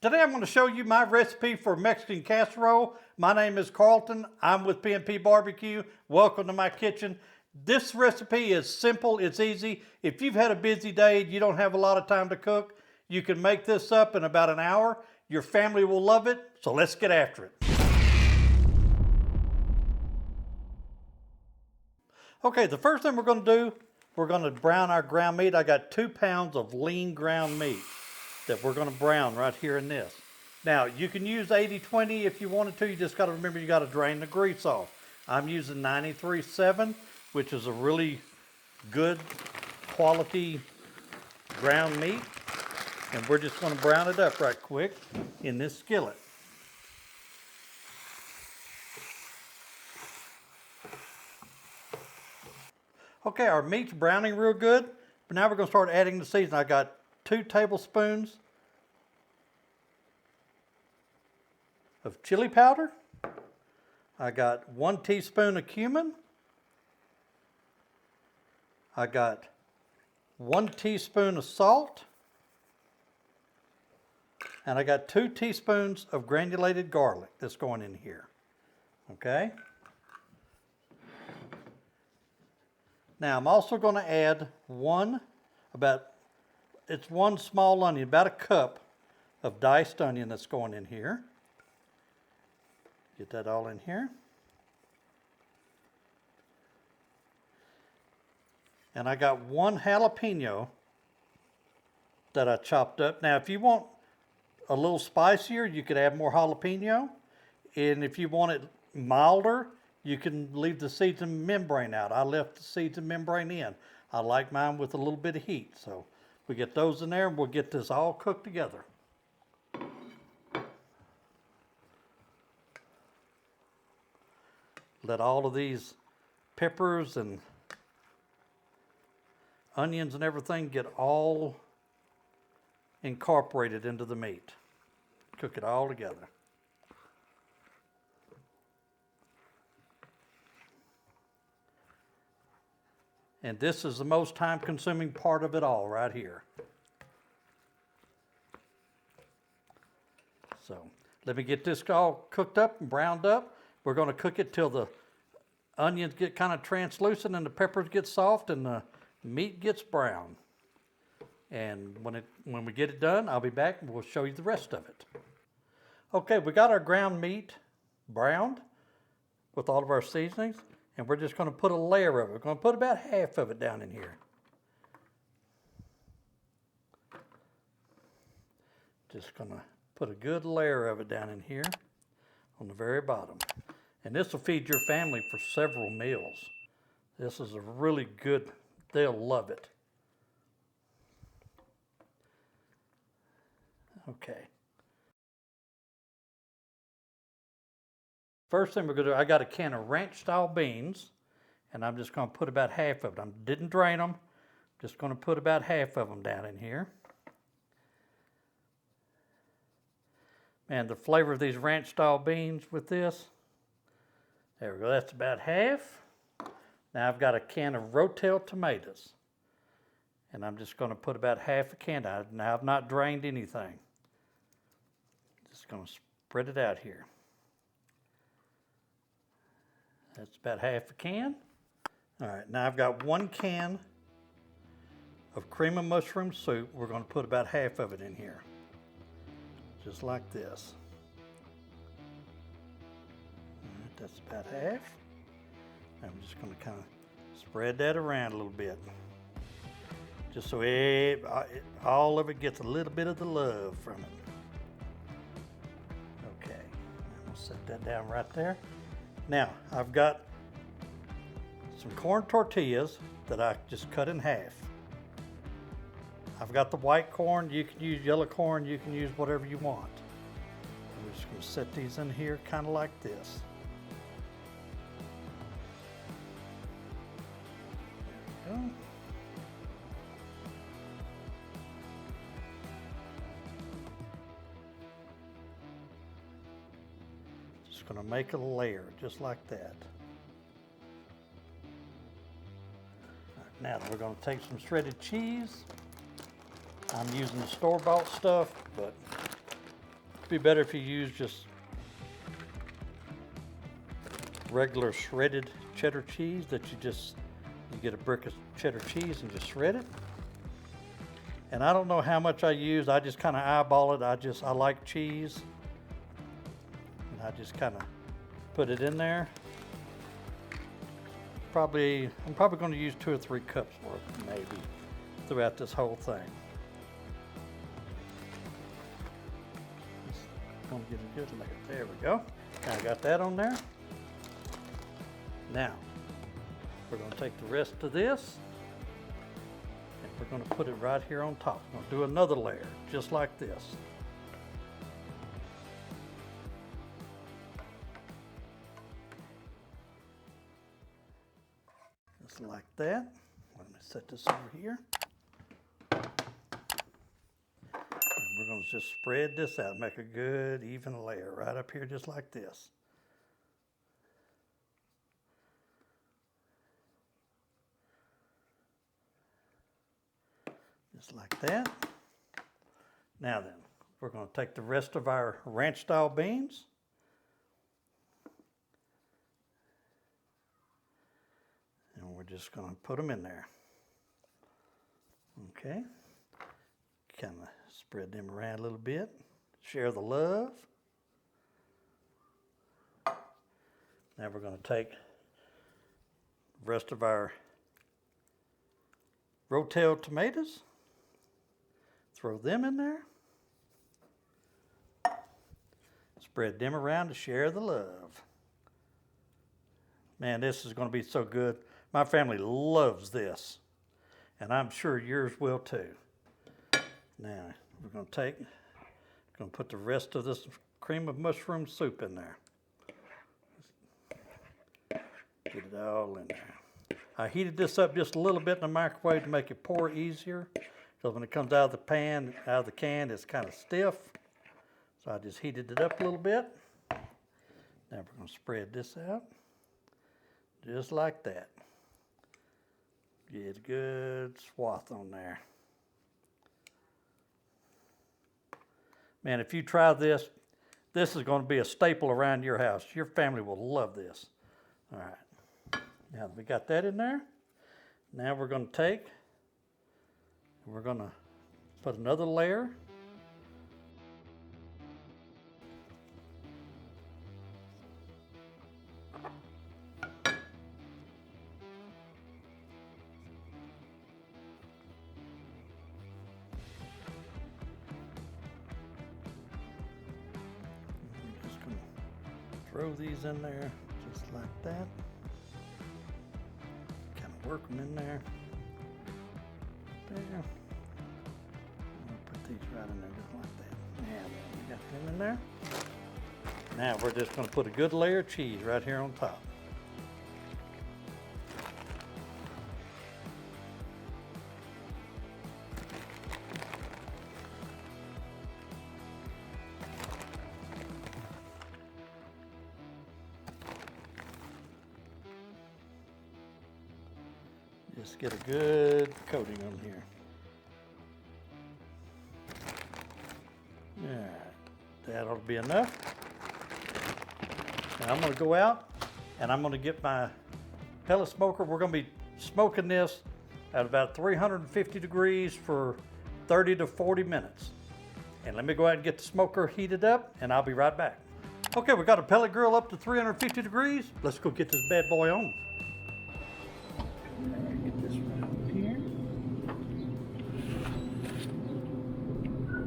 Today I'm going to show you my recipe for Mexican casserole. My name is Carlton. I'm with P&P BBQ. Welcome to my kitchen. This recipe is simple, it's easy. If you've had a busy day and you don't have a lot of time to cook, you can make this up in about an hour. Your family will love it, so let's get after it. Okay, the first thing we're going to do, we're going to brown our ground meat. I got 2 pounds of lean ground meat that we're going to brown right here in this. Now, you can use 80-20 if you wanted to. You just got to remember you got to drain the grease off. I'm using 93.7, which is a really good quality ground meat. And we're just going to brown it up right quick in this skillet. Okay, our meat's browning real good, but now we're going to start adding the seasoning. I got 2 tablespoons of chili powder. I got 1 teaspoon of cumin. I got 1 teaspoon of salt. And I got 2 teaspoons of granulated garlic that's going in here. Okay? Now I'm also going to add one small onion, about a cup of diced onion that's going in here. Get that all in here. And I got 1 jalapeno that I chopped up. Now if you want a little spicier, you could add more jalapeno. And if you want it milder, you can leave the seeds and membrane out. I left the seeds and membrane in. I like mine with a little bit of heat. So we get those in there and we'll get this all cooked together. Let all of these peppers and onions and everything get all incorporated into the meat. Cook it all together. And this is the most time-consuming part of it all right here. So let me get this all cooked up and browned up. We're going to cook it till the onions get kind of translucent and the peppers get soft and the meat gets brown. And when we get it done, I'll be back and we'll show you the rest of it. Okay, we got our ground meat browned with all of our seasonings. And we're just going to put a layer of it. We're going to put about half of it down in here. Just going to put a good layer of it down in here on the very bottom. And this will feed your family for several meals. This is a really good, they'll love it. Okay. First thing we're going to do, I got a can of ranch style beans, and I'm just going to put about half of them. I didn't drain them, just going to put about half of them down in here. And the flavor of these ranch style beans with this, there we go, that's about half. Now I've got a can of Rotel tomatoes, and I'm just going to put about half a can out. Now I've not drained anything. Just going to spread it out here. That's about half a can. All right, now I've got 1 can of cream of mushroom soup. We're going to put about half of it in here, just like this. All right, that's about half. I'm just going to kind of spread that around a little bit, just so all of it gets a little bit of the love from it. Okay, I'm going to set that down right there. Now, I've got some corn tortillas that I just cut in half. I've got the white corn. You can use yellow corn. You can use whatever you want. I'm just going to set these in here kind of like this. There we go. Going to make a layer just like that. Right, now we're going to take some shredded cheese. I'm using the store-bought stuff, but It'd be better if you use just regular shredded cheddar cheese that you get a brick of cheddar cheese and just shred it. And I don't know how much I use. I just kind of eyeball it. I like cheese. And I just kind of put it in there. I'm probably going to use 2 or 3 cups worth, maybe, throughout this whole thing. Just going to get a good layer. There we go. Now I got that on there. Now, we're going to take the rest of this and we're going to put it right here on top. We're going to do another layer, just like this. Just like that. Let me set this over here. And we're going to just spread this out, make a good even layer right up here, just like this. Just like that. Now then, we're going to take the rest of our ranch style beans. And we're just going to put them in there. Okay. Kind of spread them around a little bit. Share the love. Now we're going to take the rest of our Rotel tomatoes. Throw them in there. Spread them around to share the love. Man, this is going to be so good. My family loves this, and I'm sure yours will too. Now, we're going to put the rest of this cream of mushroom soup in there. Get it all in there. I heated this up just a little bit in the microwave to make it pour easier. Because when it comes out of the can, it's kind of stiff. So I just heated it up a little bit. Now we're going to spread this out. Just like that. Get a good swath on there. Man, if you try this, this is going to be a staple around your house. Your family will love this. All right. Now that we got that in there, now we're going to put another layer. I'm just going to throw these in there just like that. Kind of work them in there. There. I'll put these right in there just like that. Now we got them in there. Now we're just going to put a good layer of cheese right here on top. Just get a good coating on here. Yeah, that ought to be enough. Now I'm going to go out and I'm going to get my pellet smoker. We're going to be smoking this at about 350 degrees for 30 to 40 minutes. And let me go out and get the smoker heated up and I'll be right back. Okay, we got a pellet grill up to 350 degrees. Let's go get this bad boy on. Get this right up here.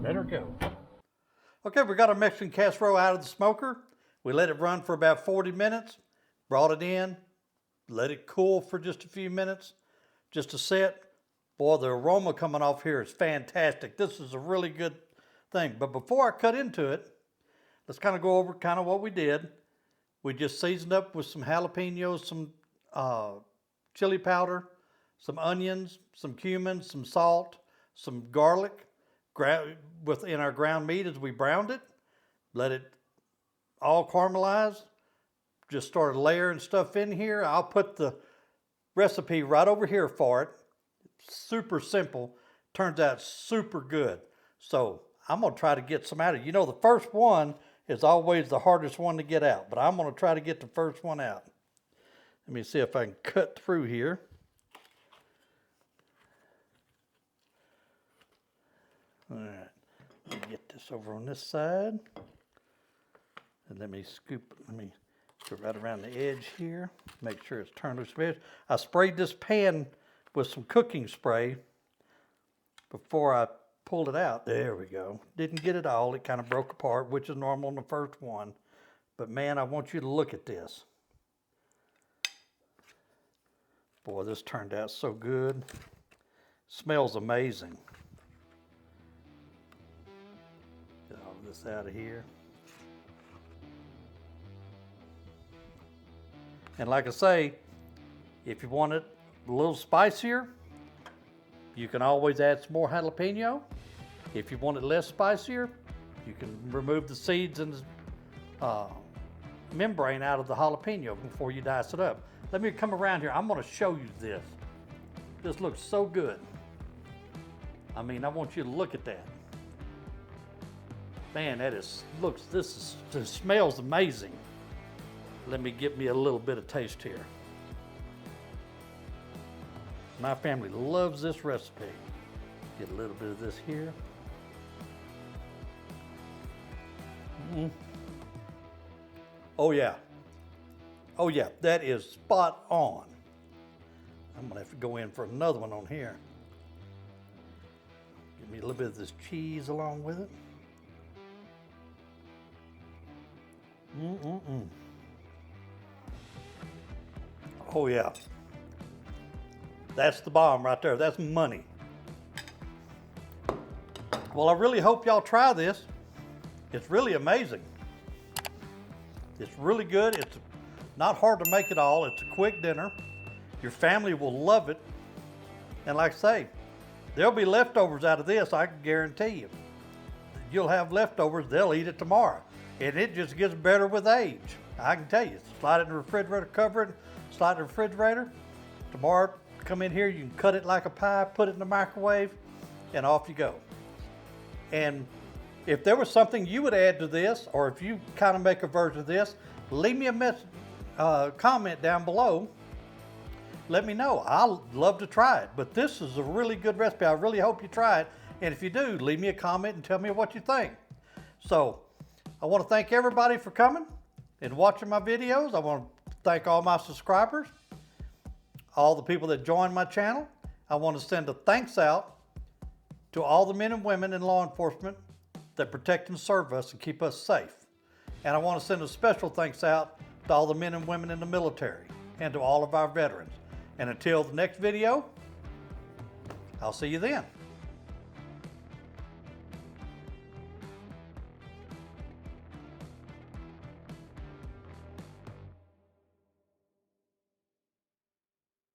Let her go. Okay, we got our Mexican casserole out of the smoker. We let it run for about 40 minutes, brought it in, let it cool for just a few minutes, just to set. Boy, the aroma coming off here is fantastic. This is a really good thing. But before I cut into it, let's kind of go over kind of what we did. We just seasoned up with some jalapenos, some chili powder, some onions, some cumin, some salt, some garlic. In our ground meat as we browned it, let it all caramelize. Just started layering stuff in here. I'll put the recipe right over here for it. Super simple. Turns out super good. So I'm gonna try to get some out of it. You know, the first one is always the hardest one to get out, but I'm gonna try to get the first one out. Let me see if I can cut through here. All right, let me get this over on this side. And let me go right around the edge here. Make sure it's turned loose. I sprayed this pan with some cooking spray before I pulled it out. There we go. Didn't get it all. It kind of broke apart, which is normal on the first one. But man, I want you to look at this. Boy, this turned out so good. Smells amazing. Get all this out of here. And like I say, if you want it a little spicier, you can always add some more jalapeno. If you want it less spicier, you can remove the seeds and the membrane out of the jalapeno before you dice it up. Let me come around here. I'm going to show you this. This looks so good. I mean, I want you to look at that. Man, this smells amazing. Let me get me a little bit of taste here. My family loves this recipe. Get a little bit of this here. Oh yeah. Oh yeah, that is spot on. I'm gonna have to go in for another one on here. Give me a little bit of this cheese along with it. Oh yeah. That's the bomb right there. That's money. Well, I really hope y'all try this. It's really amazing. It's really good. It's not hard to make at all. It's a quick dinner. Your family will love it. And like I say, there'll be leftovers out of this, I can guarantee you. You'll have leftovers, they'll eat it tomorrow. And it just gets better with age. I can tell you. Slide it in the refrigerator, cover it, slide it in the refrigerator. Tomorrow, come in here, you can cut it like a pie, put it in the microwave, and off you go. And if there was something you would add to this, or if you kind of make a version of this, leave me a comment down below. Let me know. I'd love to try it. But this is a really good recipe. I really hope you try it. And if you do, leave me a comment and tell me what you think. So I want to thank everybody for coming and watching my videos. I want to thank all my subscribers, all the people that join my channel. I want to send a thanks out to all the men and women in law enforcement that protect and serve us and keep us safe. And I want to send a special thanks out to all the men and women in the military and to all of our veterans. And until the next video, I'll see you then.